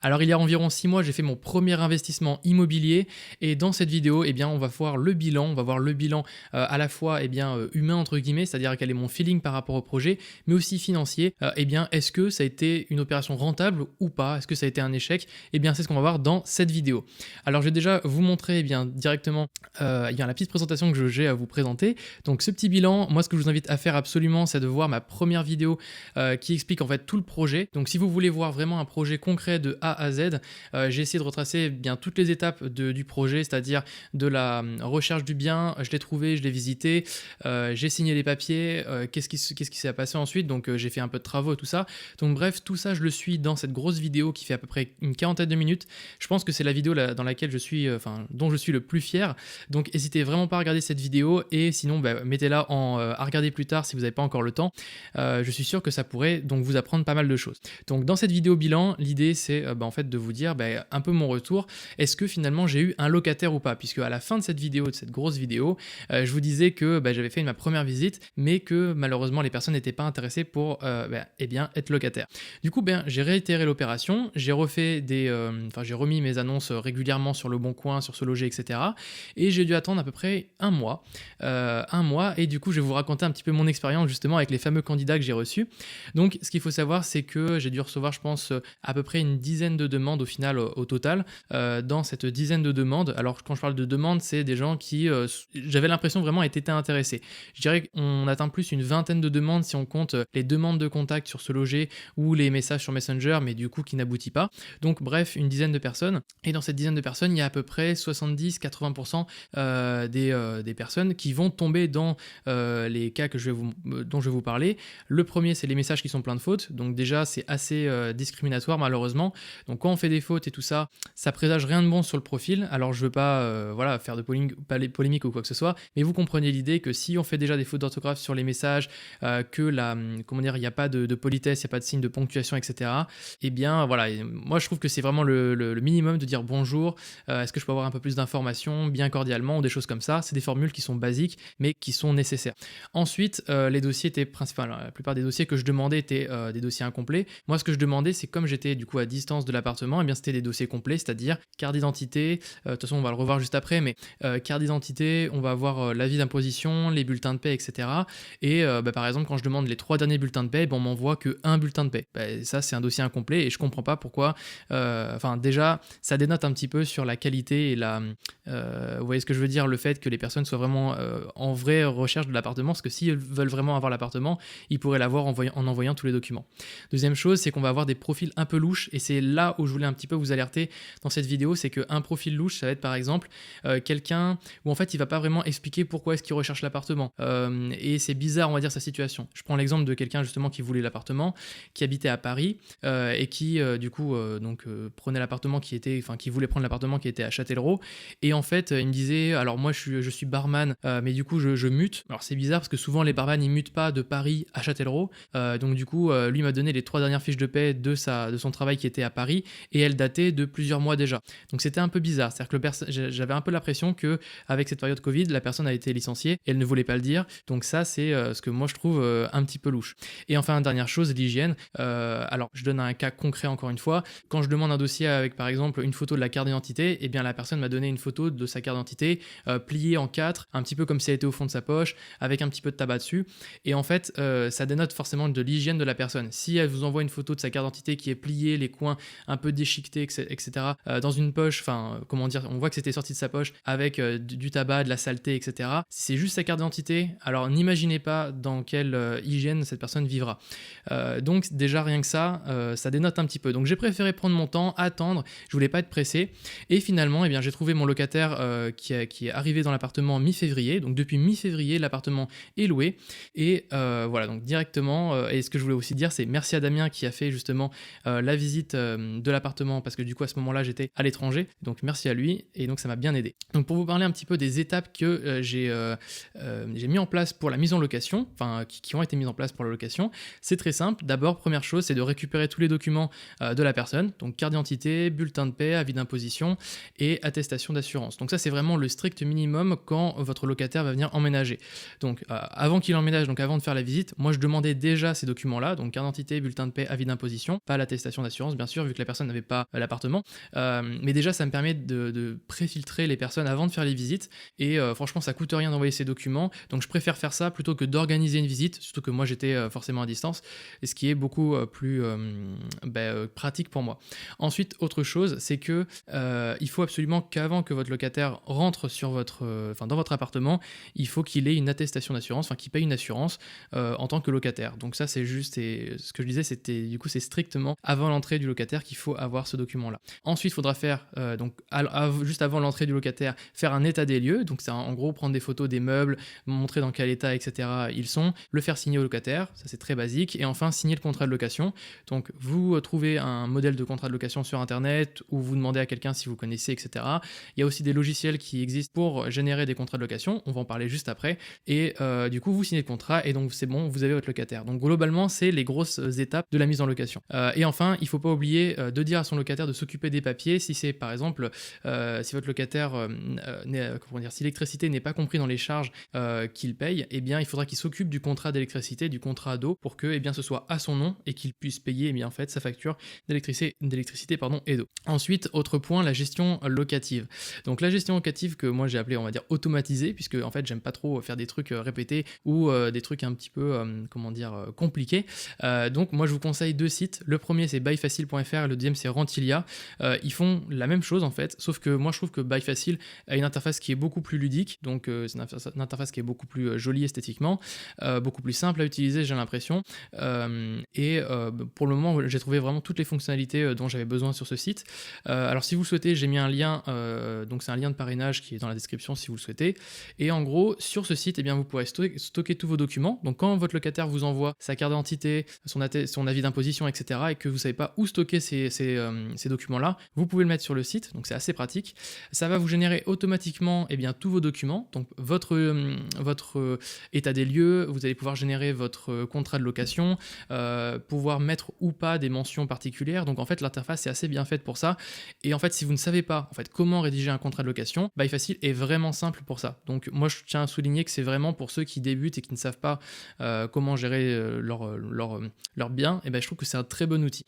Alors il y a environ 6 mois, j'ai fait mon premier investissement immobilier et dans cette vidéo, eh bien, on va voir le bilan. On va voir le bilan à la fois humain entre guillemets, c'est-à-dire quel est mon feeling par rapport au projet, mais aussi financier. Eh bien, est-ce que ça a été une opération rentable ou pas? Est-ce que ça a été un échec? Eh bien, c'est ce qu'on va voir dans cette vidéo. Alors, je vais déjà vous montrer directement la petite présentation que j'ai à vous présenter. Donc, ce petit bilan, moi, ce que je vous invite à faire absolument, c'est de voir ma première vidéo qui explique en fait tout le projet. Donc, si vous voulez voir vraiment un projet concret de A à Z. J'ai essayé de retracer bien toutes les étapes du projet, c'est-à-dire de la recherche du bien, je l'ai trouvé, je l'ai visité, j'ai signé les papiers, qu'est-ce qui s'est passé ensuite, donc j'ai fait un peu de travaux et tout ça. Donc bref, tout ça je le suis dans cette grosse vidéo qui fait à peu près une quarantaine de minutes. Je pense que c'est la vidéo dans laquelle dont je suis le plus fier. Donc n'hésitez vraiment pas à regarder cette vidéo et sinon mettez-la à regarder plus tard si vous n'avez pas encore le temps. Je suis sûr que ça pourrait donc vous apprendre pas mal de choses. Donc dans cette vidéo bilan, l'idée c'est en fait de vous dire un peu mon retour. Est-ce que finalement j'ai eu un locataire ou pas? Puisque à la fin de cette vidéo, de cette grosse vidéo, je vous disais que j'avais fait ma première visite, mais que malheureusement les personnes n'étaient pas intéressées pour être locataire. Du coup, j'ai réitéré l'opération, j'ai refait j'ai remis mes annonces régulièrement sur Le Bon Coin, sur Se Loger, etc. Et j'ai dû attendre à peu près un mois. Et du coup, je vais vous raconter un petit peu mon expérience justement avec les fameux candidats que j'ai reçus. Donc, ce qu'il faut savoir, c'est que j'ai dû recevoir, je pense, à peu près une dizaine de demandes au final, au total. Dans cette dizaine de demandes, alors quand je parle de demandes, c'est des gens qui, j'avais l'impression vraiment étaient intéressés. Je dirais qu'on atteint plus une vingtaine de demandes si on compte les demandes de contact sur Se Loger ou les messages sur Messenger, mais du coup qui n'aboutit pas. Donc bref, une dizaine de personnes. Et dans cette dizaine de personnes, il y a à peu près 70-80% des personnes qui vont tomber dans les cas dont je vais vous parler. Le premier, c'est les messages qui sont pleins de fautes. Donc déjà, c'est assez discriminatoire malheureusement. Donc quand on fait des fautes et tout ça, ça présage rien de bon sur le profil. Alors je veux pas faire de polémique ou quoi que ce soit, mais vous comprenez l'idée que si on fait déjà des fautes d'orthographe sur les messages, il n'y a pas de politesse, il n'y a pas de signe de ponctuation, etc. Eh bien voilà, et moi je trouve que c'est vraiment le minimum de dire bonjour, est-ce que je peux avoir un peu plus d'informations, bien cordialement, ou des choses comme ça. C'est des formules qui sont basiques, mais qui sont nécessaires. Ensuite, les dossiers étaient la plupart des dossiers que je demandais étaient des dossiers incomplets. Moi, ce que je demandais, c'est comme j'étais du coup à distance de l'appartement, c'était des dossiers complets, c'est-à-dire carte d'identité. De toute façon, on va le revoir juste après, mais carte d'identité, on va avoir l'avis d'imposition, les bulletins de paie, etc. Et par exemple, quand je demande les 3 derniers bulletins de paie, on m'envoie que un bulletin de paie. Ça, c'est un dossier incomplet et je comprends pas pourquoi. Déjà, ça dénote un petit peu sur la qualité et vous voyez ce que je veux dire, le fait que les personnes soient vraiment en vraie recherche de l'appartement, parce que s'ils veulent vraiment avoir l'appartement, ils pourraient l'avoir en envoyant tous les documents. Deuxième chose, c'est qu'on va avoir des profils un peu louches, et c'est là où je voulais un petit peu vous alerter dans cette vidéo, c'est qu'un profil louche, ça va être par exemple quelqu'un où en fait il va pas vraiment expliquer pourquoi est-ce qu'il recherche l'appartement, et c'est bizarre on va dire sa situation. Je prends l'exemple de quelqu'un justement qui voulait l'appartement, qui habitait à Paris, et qui prenait l'appartement qui voulait prendre l'appartement qui était à Châtellerault, et en fait il me disait alors moi je suis barman, mais du coup je mute. Alors c'est bizarre parce que souvent les barman ils mutent pas de Paris à Châtellerault, donc du coup lui m'a donné les 3 dernières fiches de paie de son travail qui était à Paris, et elles dataient de plusieurs mois déjà. Donc c'était un peu bizarre, c'est-à-dire que j'avais un peu l'impression que avec cette période Covid, la personne a été licenciée et elle ne voulait pas le dire. Donc ça c'est ce que moi je trouve un petit peu louche. Et enfin dernière chose, l'hygiène. Alors je donne un cas concret encore une fois. Quand je demande un dossier avec par exemple une photo de la carte d'identité, eh bien la personne m'a donné une photo de sa carte d'identité pliée en 4, un petit peu comme si elle était au fond de sa poche, avec un petit peu de tabac dessus. Et en fait, ça dénote forcément de l'hygiène de la personne. Si elle vous envoie une photo de sa carte d'identité qui est pliée, les coins un peu déchiquetés, etc., dans une poche, on voit que c'était sorti de sa poche avec du tabac, de la saleté, etc. Si c'est juste sa carte d'identité, alors n'imaginez pas dans quelle hygiène cette personne vivra. Donc déjà rien que ça dénote un petit peu. Donc j'ai préféré prendre mon temps, attendre, je voulais pas être pressé. Et finalement, j'ai trouvé mon locataire qui est arrivé dans l'appartement mi-février. Donc depuis mi-février, l'appartement est loué. Et voilà, donc directement, et ce que je voulais aussi dire, c'est merci à Damien qui a fait justement la visite de l'appartement, parce que du coup à ce moment-là j'étais à l'étranger, donc merci à lui, et donc ça m'a bien aidé. Donc pour vous parler un petit peu des étapes que j'ai mis en place pour la mise en location, qui ont été mises en place pour la location, c'est très simple. D'abord, première chose, c'est de récupérer tous les documents de la personne, donc carte d'identité, bulletin de paie, avis d'imposition et attestation d'assurance. Donc ça c'est vraiment le strict minimum quand votre locataire va venir emménager. Donc avant qu'il emménage, donc avant de faire la visite, moi je demandais déjà ces documents-là, donc carte d'identité, bulletin de paie, avis d'imposition, pas l'attestation d'assurance bien sûr, vu que la personne n'avait pas l'appartement. Mais déjà, ça me permet de préfiltrer les personnes avant de faire les visites. Et franchement, ça coûte rien d'envoyer ces documents. Donc je préfère faire ça plutôt que d'organiser une visite, surtout que moi j'étais forcément à distance, et ce qui est beaucoup plus pratique pour moi. Ensuite, autre chose, c'est que il faut absolument qu'avant que votre locataire rentre sur dans votre appartement, il faut qu'il ait une attestation d'assurance, enfin qu'il paye une assurance en tant que locataire. Donc ça, c'est juste, et ce que je disais, c'est strictement avant l'entrée du locataire qu'il faut avoir ce document-là. Ensuite, il faudra faire, juste avant l'entrée du locataire, faire un état des lieux. Donc c'est en gros prendre des photos des meubles, montrer dans quel état, etc. ils sont, le faire signer au locataire, ça c'est très basique, et enfin signer le contrat de location. Donc vous trouvez un modèle de contrat de location sur internet, ou vous demandez à quelqu'un si vous connaissez, etc. Il y a aussi des logiciels qui existent pour générer des contrats de location, on va en parler juste après, et du coup vous signez le contrat, et donc c'est bon, vous avez votre locataire. Donc globalement, c'est les grosses étapes de la mise en location. Et enfin, il ne faut pas oublier de dire à son locataire de s'occuper des papiers. Si c'est par exemple, si votre locataire, si l'électricité n'est pas compris dans les charges qu'il paye, eh bien il faudra qu'il s'occupe du contrat d'électricité, du contrat d'eau, pour que ce soit à son nom et qu'il puisse payer en fait sa facture d'électricité et d'eau. Ensuite, autre point, la gestion locative. Donc la gestion locative que moi j'ai appelée, on va dire, automatisée, puisque en fait j'aime pas trop faire des trucs répétés ou des trucs un petit peu compliqués. Donc moi je vous conseille 2 sites. Le premier c'est buyfacile.fr et le deuxième c'est Rentilia. Ils font la même chose en fait, sauf que moi je trouve que Buyfacile a une interface qui est beaucoup plus ludique, donc c'est une interface qui est beaucoup plus jolie esthétiquement, beaucoup plus simple à utiliser, j'ai l'impression, et pour le moment j'ai trouvé vraiment toutes les fonctionnalités dont j'avais besoin sur ce site. Alors si vous le souhaitez, j'ai mis un lien, donc c'est un lien de parrainage qui est dans la description si vous le souhaitez, et en gros sur ce site, vous pourrez stocker tous vos documents. Donc quand votre locataire vous envoie sa carte d'identité, son avis d'imposition, etc., et que vous ne savez pas où stocker ces documents-là, vous pouvez le mettre sur le site, donc c'est assez pratique. Ça va vous générer automatiquement tous vos documents, donc votre état des lieux, vous allez pouvoir générer votre contrat de location, pouvoir mettre ou pas des mentions particulières. Donc en fait l'interface est assez bien faite pour ça, et en fait si vous ne savez pas en fait comment rédiger un contrat de location, Buyfacile est vraiment simple pour ça. Donc moi je tiens à souligner que c'est vraiment pour ceux qui débutent et qui ne savent pas comment gérer leur bien, et je trouve que c'est un très bon outil.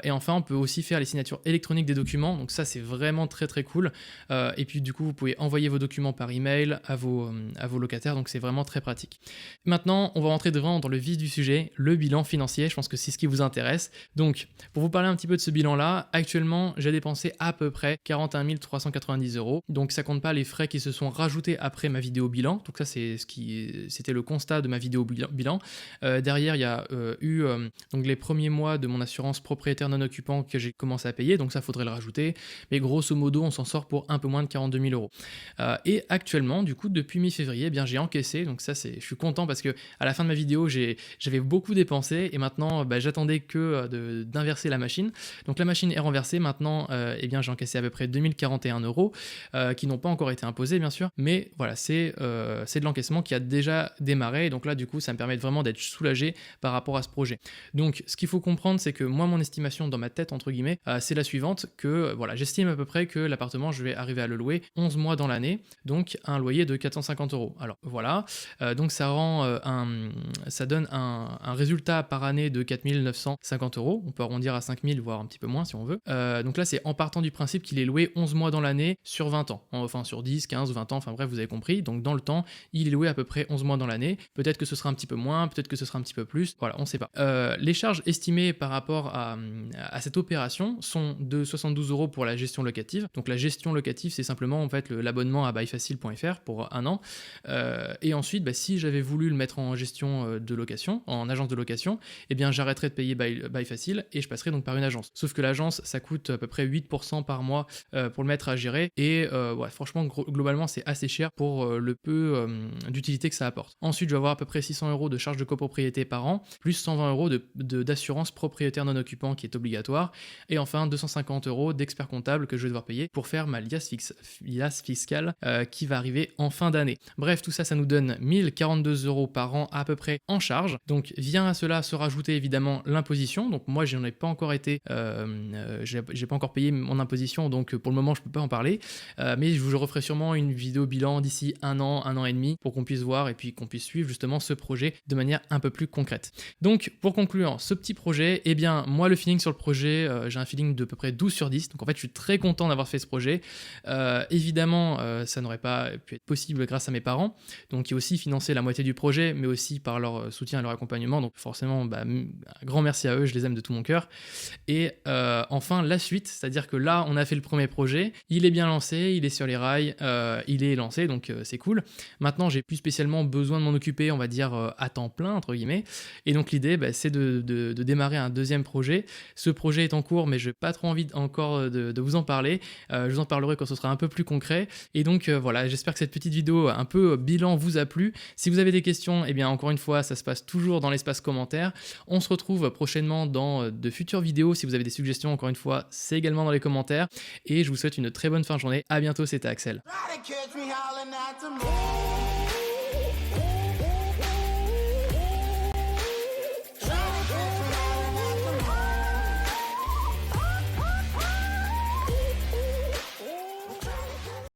Et enfin on peut aussi faire les signatures électroniques des documents, donc ça c'est vraiment très très cool, et puis du coup vous pouvez envoyer vos documents par email à vos locataires, donc c'est vraiment très pratique. Maintenant on va rentrer vraiment dans le vif du sujet, le bilan financier. Je pense que c'est ce qui vous intéresse. Donc pour vous parler un petit peu de ce bilan là, actuellement j'ai dépensé à peu près 41 390 €, donc ça compte pas les frais qui se sont rajoutés après ma vidéo bilan, donc ça c'était le constat de ma vidéo bilan. Derrière il y a donc les premiers mois de mon assurance propriétaire non occupant que j'ai commencé à payer, donc ça faudrait le rajouter, mais grosso modo on s'en sort pour un peu moins de 42 000 €. Et actuellement du coup depuis mi-février j'ai encaissé, donc ça je suis content parce que à la fin de ma vidéo j'avais beaucoup dépensé, et maintenant j'attendais que d'inverser la machine. Donc la machine est renversée maintenant, j'ai encaissé à peu près 2041 € qui n'ont pas encore été imposés bien sûr, mais voilà, c'est de l'encaissement qui a déjà démarré, et donc là du coup ça me permet vraiment d'être soulagé par rapport à ce projet. Donc ce qu'il faut comprendre, c'est que moi mon estimation dans ma tête entre guillemets, c'est la suivante, que voilà, j'estime à peu près que l'appartement je vais arriver à le louer 11 mois dans l'année, donc un loyer de 450 €. Alors voilà, donc ça donne un résultat par année de 4 950 €, on peut arrondir à 5 000 voire un petit peu moins si on veut. Donc là c'est en partant du principe qu'il est loué 11 mois dans l'année sur 20 ans, enfin sur 10, 15, 20 ans, enfin bref vous avez compris, donc dans le temps il est loué à peu près 11 mois dans l'année, peut-être que ce sera un petit peu moins, peut-être que ce sera un petit peu plus, voilà, on sait pas. Les charges estimées par rapport à cette opération sont de 72 € pour la gestion locative. Donc la gestion locative c'est simplement en fait l'abonnement à buyfacile.fr pour un an, et ensuite si j'avais voulu le mettre en gestion de location, en agence de location, j'arrêterais de payer Buyfacile et je passerais donc par une agence. Sauf que l'agence ça coûte à peu près 8% par mois pour le mettre à gérer, et franchement globalement c'est assez cher pour le peu d'utilité que ça apporte. Ensuite je vais avoir à peu près 600 € de charges de copropriété par an, plus 120 € d'assurance propriétaire non occupant qui est obligatoire, et enfin 250 € d'expert comptable que je vais devoir payer pour faire ma liasse fiscale qui va arriver en fin d'année. Bref, tout ça nous donne 1042 € par an à peu près en charge. Donc vient à cela se rajouter évidemment l'imposition. Donc moi j'en ai pas encore été, j'ai pas encore payé mon imposition, donc pour le moment je peux pas en parler, mais je referai sûrement une vidéo bilan d'ici un an et demi pour qu'on puisse voir et puis qu'on puisse suivre justement ce projet de manière un peu plus concrète. Donc pour conclure ce petit projet, moi le feeling sur le projet projet, j'ai un feeling de peu près 12 sur 10. Donc en fait, je suis très content d'avoir fait ce projet. Évidemment, ça n'aurait pas pu être possible grâce à mes parents, donc qui aussi finançaient la moitié du projet, mais aussi par leur soutien et leur accompagnement. Donc forcément, un grand merci à eux, je les aime de tout mon cœur. Et enfin, la suite, c'est-à-dire que là, on a fait le premier projet, il est bien lancé, il est sur les rails, il est lancé, donc c'est cool. Maintenant, j'ai plus spécialement besoin de m'en occuper, on va dire à temps plein, entre guillemets. Et donc l'idée, c'est de démarrer un deuxième projet. Ce projet est en cours, mais je n'ai pas trop envie encore de vous en parler. Je vous en parlerai quand ce sera un peu plus concret. Et donc voilà, j'espère que cette petite vidéo un peu bilan vous a plu. Si vous avez des questions, eh bien encore une fois, ça se passe toujours dans l'espace commentaire. On se retrouve prochainement dans de futures vidéos. Si vous avez des suggestions, encore une fois, c'est également dans les commentaires. Et je vous souhaite une très bonne fin de journée. À bientôt, c'était Axel.